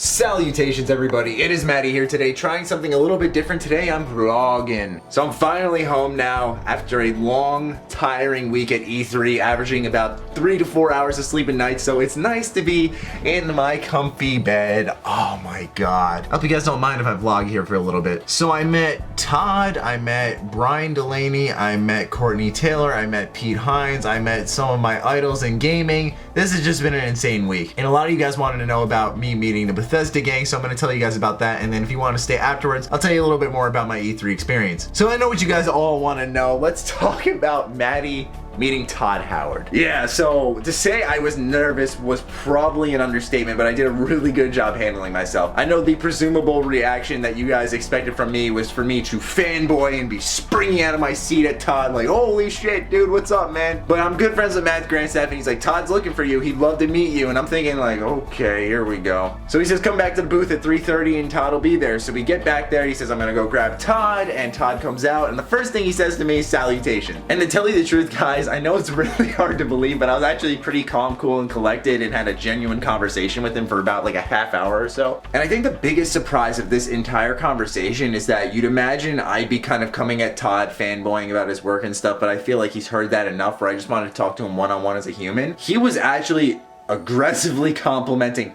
Salutations everybody, it is Matty here today, trying something a little bit different today. I'm vlogging. So I'm finally home now after a long, tiring week at E3, averaging about 3 to 4 hours of sleep a night, so it's nice to be in my comfy bed. Oh my god. I hope you guys don't mind if I vlog here for a little bit. So I met Todd, I met Brian Delaney, I met Courtney Taylor, I met Pete Hines, I met some of my idols in gaming. This has just been an insane week. And a lot of you guys wanted to know about me meeting the Bethesda gang, so I'm going to tell you guys about that, and then if you want to stay afterwards, I'll tell you a little bit more about my E3 experience. So I know what you guys all want to know. Let's talk about Matty meeting Todd Howard. Yeah, so to say I was nervous was probably an understatement, but I did a really good job handling myself. I know the presumable reaction that you guys expected from me was for me to fanboy and be springing out of my seat at Todd like, holy shit, dude, what's up, man? But I'm good friends with Matt's grandstaff, and he's like, Todd's looking for you. He'd love to meet you. And I'm thinking like, okay, here we go. So he says, come back to the booth at 3:30 and Todd will be there. So we get back there. He says, I'm gonna go grab Todd, and Todd comes out, and the first thing he says to me is salutation. And to tell you the truth, guys, I know it's really hard to believe, but I was actually pretty calm, cool, and collected and had a genuine conversation with him for about like a half hour or so. And I think the biggest surprise of this entire conversation is that you'd imagine I'd be kind of coming at Todd fanboying about his work and stuff, but I feel like he's heard that enough where I just wanted to talk to him one-on-one as a human. He was actually aggressively complimenting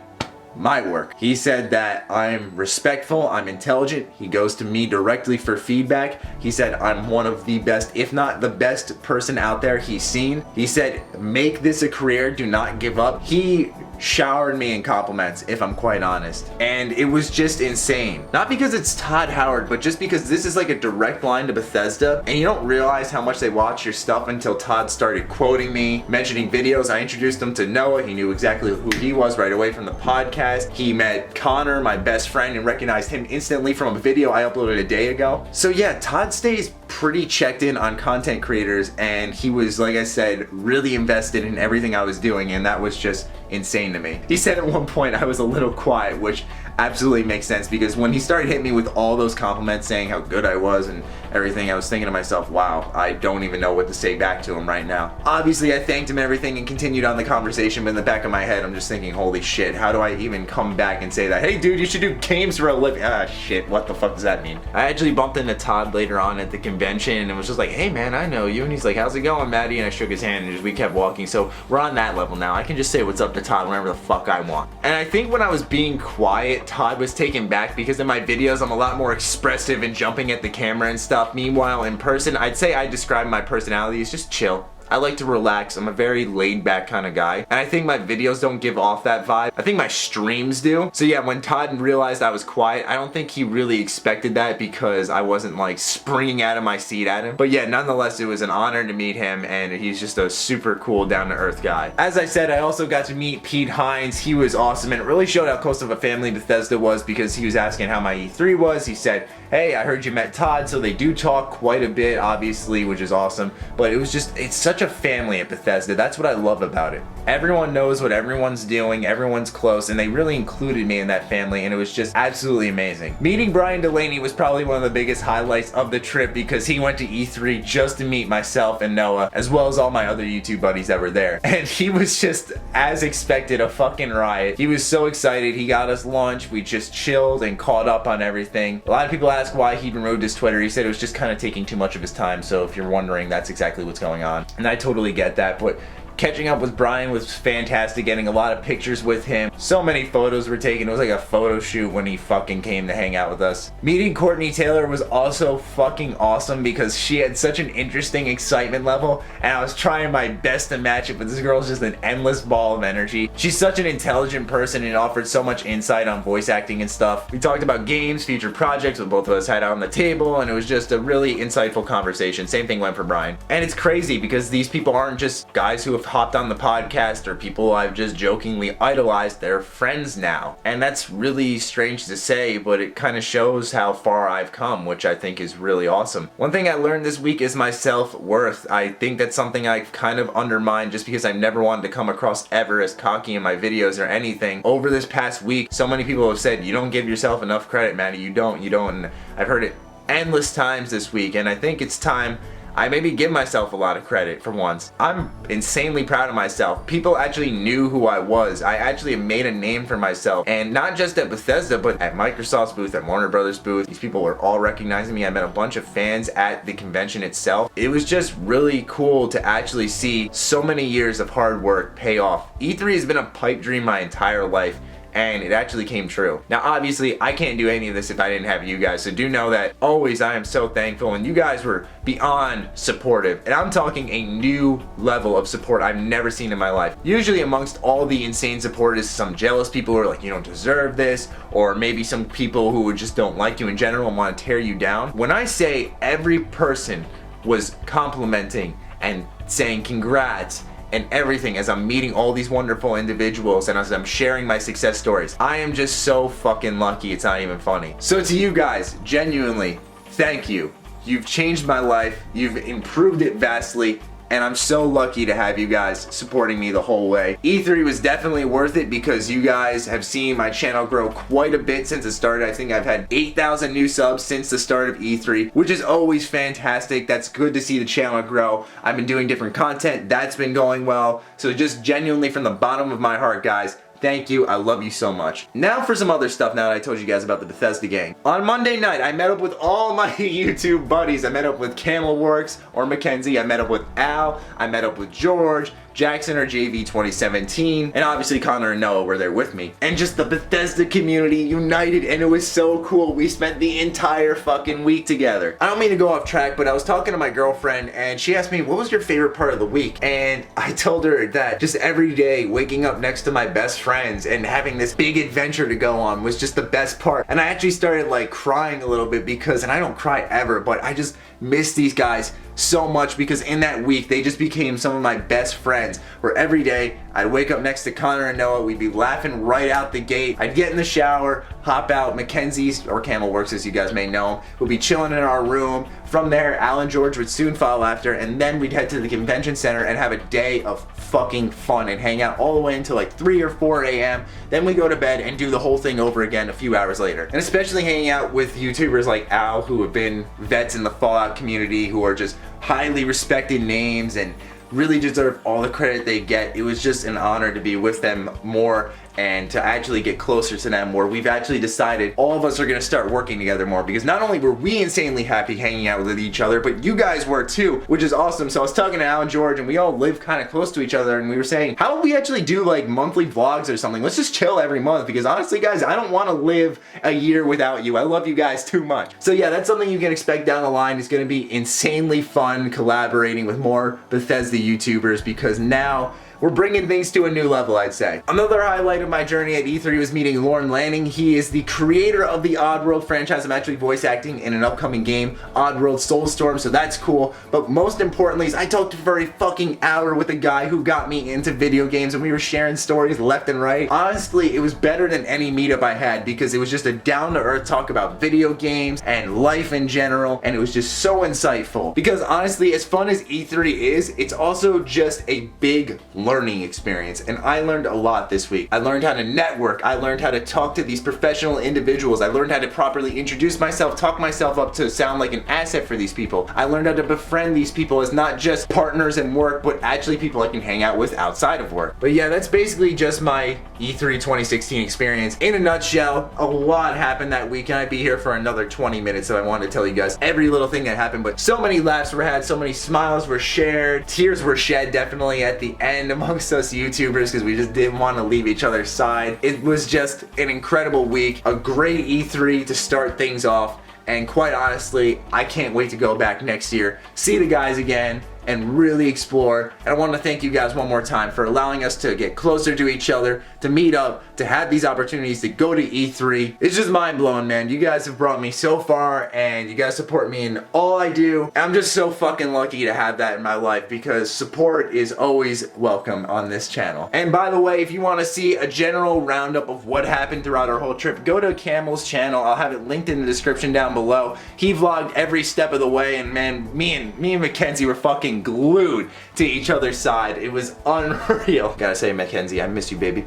my work. He said that I'm respectful, I'm intelligent. He goes to me directly for feedback. He said I'm one of the best, if not the best person out there he's seen. He said, make this a career, do not give up. He showered me in compliments, if I'm quite honest. And it was just insane. Not because it's Todd Howard, but just because this is like a direct line to Bethesda, and you don't realize how much they watch your stuff until Todd started quoting me, mentioning videos. I introduced him to Noah. He knew exactly who he was right away from the podcast. He met Connor, my best friend, and recognized him instantly from a video I uploaded a day ago. So yeah, Todd stays pretty checked in on content creators, and he was, like I said, really invested in everything I was doing, and that was just insane to me. He said at one point I was a little quiet, which absolutely makes sense, because when he started hitting me with all those compliments saying how good I was and everything, I was thinking to myself, wow, I don't even know what to say back to him right now. Obviously I thanked him and everything and continued on the conversation, but in the back of my head I'm just thinking, holy shit, how do I even come back and say that, hey dude, you should do games for a living? Ah shit, what the fuck does that mean? I actually bumped into Todd later on at the convention and was just like, hey man, I know you. And he's like, how's it going, Matty? And I shook his hand and we kept walking. So we're on that level now. I can just say what's up to Todd whenever the fuck I want. And I think when I was being quiet, Todd was taken back, because in my videos I'm a lot more expressive and jumping at the camera and stuff. Meanwhile in person, I'd say I describe my personality as just chill. I like to relax. I'm a very laid back kind of guy, and I think my videos don't give off that vibe. I think my streams do. So yeah, when Todd realized I was quiet, I don't think he really expected that, because I wasn't like springing out of my seat at him. But yeah, nonetheless, it was an honor to meet him, and he's just a super cool, down-to-earth guy. As I said, I also got to meet Pete Hines. He was awesome, and it really showed how close of a family Bethesda was, because he was asking how my E3 was. He said, hey, I heard you met Todd. So they do talk quite a bit, obviously, which is awesome. But it was just, it's such a family at Bethesda. That's what I love about it. Everyone knows what everyone's doing, everyone's close, and they really included me in that family, and it was just absolutely amazing. Meeting Brian Delaney was probably one of the biggest highlights of the trip, because he went to E3 just to meet myself and Noah, as well as all my other YouTube buddies that were there. And he was just, as expected, a fucking riot. He was so excited. He got us lunch. We just chilled and caught up on everything. A lot of people ask why he even removed his Twitter. He said it was just kind of taking too much of his time, so if you're wondering, that's exactly what's going on. And I totally get that, but catching up with Brian was fantastic, getting a lot of pictures with him. So many photos were taken. It was like a photo shoot when he fucking came to hang out with us. Meeting Courtney Taylor was also fucking awesome, because she had such an interesting excitement level, and I was trying my best to match it, but this girl's just an endless ball of energy. She's such an intelligent person and offered so much insight on voice acting and stuff. We talked about games, future projects, what both of us had on the table, and it was just a really insightful conversation. Same thing went for Brian. And it's crazy, because these people aren't just guys who have hopped on the podcast or people I've just jokingly idolized. They're friends now, and that's really strange to say, but it kind of shows how far I've come, which I think is really awesome. One thing I learned this week is my self-worth. I think that's something I've kind of undermined, just because I've never wanted to come across ever as cocky in my videos or anything. Over this past week, so many people have said, you don't give yourself enough credit, Matty. You don't, and I've heard it endless times this week, and I think it's time I maybe give myself a lot of credit for once. I'm insanely proud of myself. People actually knew who I was. I actually made a name for myself, and not just at Bethesda, but at Microsoft's booth, at Warner Brothers booth. These people were all recognizing me. I met a bunch of fans at the convention itself. It was just really cool to actually see so many years of hard work pay off. E3 has been a pipe dream my entire life, and it actually came true. Now obviously I can't do any of this if I didn't have you guys, so do know that always I am so thankful, and you guys were beyond supportive, and I'm talking a new level of support I've never seen in my life. Usually amongst all the insane support is some jealous people who are like, you don't deserve this, or maybe some people who just don't like you in general and want to tear you down. When I say every person was complimenting and saying congrats and everything as I'm meeting all these wonderful individuals and as I'm sharing my success stories, I am just so fucking lucky, it's not even funny. So to you guys, genuinely, thank you. You've changed my life, you've improved it vastly, and I'm so lucky to have you guys supporting me the whole way. E3 was definitely worth it because you guys have seen my channel grow quite a bit since it started. I think I've had 8,000 new subs since the start of E3, which is always fantastic. That's good to see the channel grow. I've been doing different content, that's been going well. So just genuinely from the bottom of my heart, guys, thank you, I love you so much. Now for some other stuff now that I told you guys about the Bethesda gang. On Monday night, I met up with all my YouTube buddies. I met up with Camelworks or Mackenzie, I met up with Al, I met up with George, Jackson or JV 2017, and obviously Connor and Noah were there with me. And just the Bethesda community united, and it was so cool. We spent the entire fucking week together. I don't mean to go off track, but I was talking to my girlfriend and she asked me, what was your favorite part of the week? And I told her that just every day waking up next to my best friends and having this big adventure to go on was just the best part. And I actually started like crying a little bit because, and I don't cry ever, but I just miss these guys so much because in that week they just became some of my best friends, where every day I'd wake up next to Connor and Noah, we'd be laughing right out the gate. I'd get in the shower, hop out, Mackenzie's or Camelworks as you guys may know him, would be chilling in our room. From there, Al and George would soon follow after, and then we'd head to the convention center and have a day of fucking fun and hang out all the way until like 3 or 4 a.m. Then we go to bed and do the whole thing over again a few hours later. And especially hanging out with YouTubers like Al, who have been vets in the Fallout community, who are just highly respected names and really deserve all the credit they get. It was just an honor to be with them more and to actually get closer to them, where we've actually decided all of us are gonna start working together more, because not only were we insanely happy hanging out with each other, but you guys were too, which is awesome. So I was talking to Al and George, and we all live kind of close to each other, and we were saying, how would we actually do like monthly vlogs or something? Let's just chill every month, because honestly guys, I don't want to live a year without you. I love you guys too much. So yeah, that's something you can expect down the line. It's gonna be insanely fun collaborating with more Bethesda YouTubers, because now we're bringing things to a new level, I'd say. Another highlight of my journey at E3 was meeting Lauren Lanning. He is the creator of the Oddworld franchise. I'm actually voice acting in an upcoming game, Oddworld Soulstorm, so that's cool. But most importantly is I talked for a fucking hour with a guy who got me into video games, and we were sharing stories left and right. Honestly, it was better than any meetup I had, because it was just a down-to-earth talk about video games and life in general, and it was just so insightful. Because honestly, as fun as E3 is, it's also just a big learning experience, and I learned a lot this week. I learned how to network, I learned how to talk to these professional individuals, I learned how to properly introduce myself, talk myself up to sound like an asset for these people. I learned how to befriend these people as not just partners in work, but actually people I can hang out with outside of work. But yeah, that's basically just my E3 2016 experience. In a nutshell, a lot happened that week, and I'd be here for another 20 minutes, so I wanted to tell you guys every little thing that happened. But so many laughs were had, so many smiles were shared, tears were shed definitely at the end amongst us YouTubers, because we just didn't want to leave each other's side. It was just an incredible week, a great E3 to start things off, and quite honestly, I can't wait to go back next year, see the guys again, and really explore. And I want to thank you guys one more time for allowing us to get closer to each other, to meet up, to have these opportunities to go to E3. It's just mind-blowing, man. You guys have brought me so far, and you guys support me in all I do. I'm just so fucking lucky to have that in my life, because support is always welcome on this channel. And by the way, if you want to see a general roundup of what happened throughout our whole trip, go to Camel's channel. I'll have it linked in the description down below. He vlogged every step of the way, and man, me and Mackenzie were fucking glued to each other's side. It was unreal. Gotta say, Mackenzie, I miss you, baby.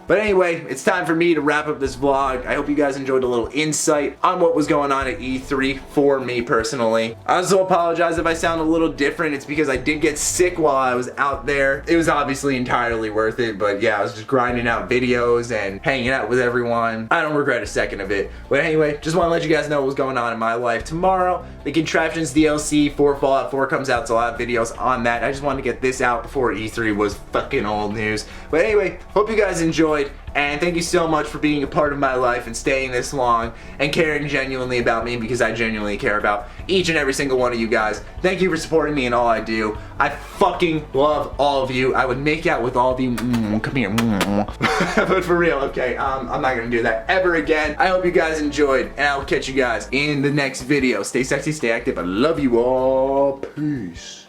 But anyway, it's time for me to wrap up this vlog. I hope you guys enjoyed a little insight on what was going on at E3 for me personally. I also apologize if I sound a little different. It's because I did get sick while I was out there. It was obviously entirely worth it, but yeah, I was just grinding out videos and hanging out with everyone. I don't regret a second of it. But anyway, just want to let you guys know what was going on in my life. Tomorrow, the Contraptions DLC for Fallout 4 comes out, so I'll have videos on that. I just wanted to get this out before E3 was fucking old news. But anyway, hope you guys enjoyed, and thank you so much for being a part of my life and staying this long and caring genuinely about me, because I genuinely care about each and every single one of you guys. Thank you for supporting me in all I do. I fucking love all of you. I would make out with all of you. Come here. But for real, okay, I'm not gonna do that ever again. I hope you guys enjoyed, and I'll catch you guys in the next video. Stay sexy, stay active. I love you all. Peace.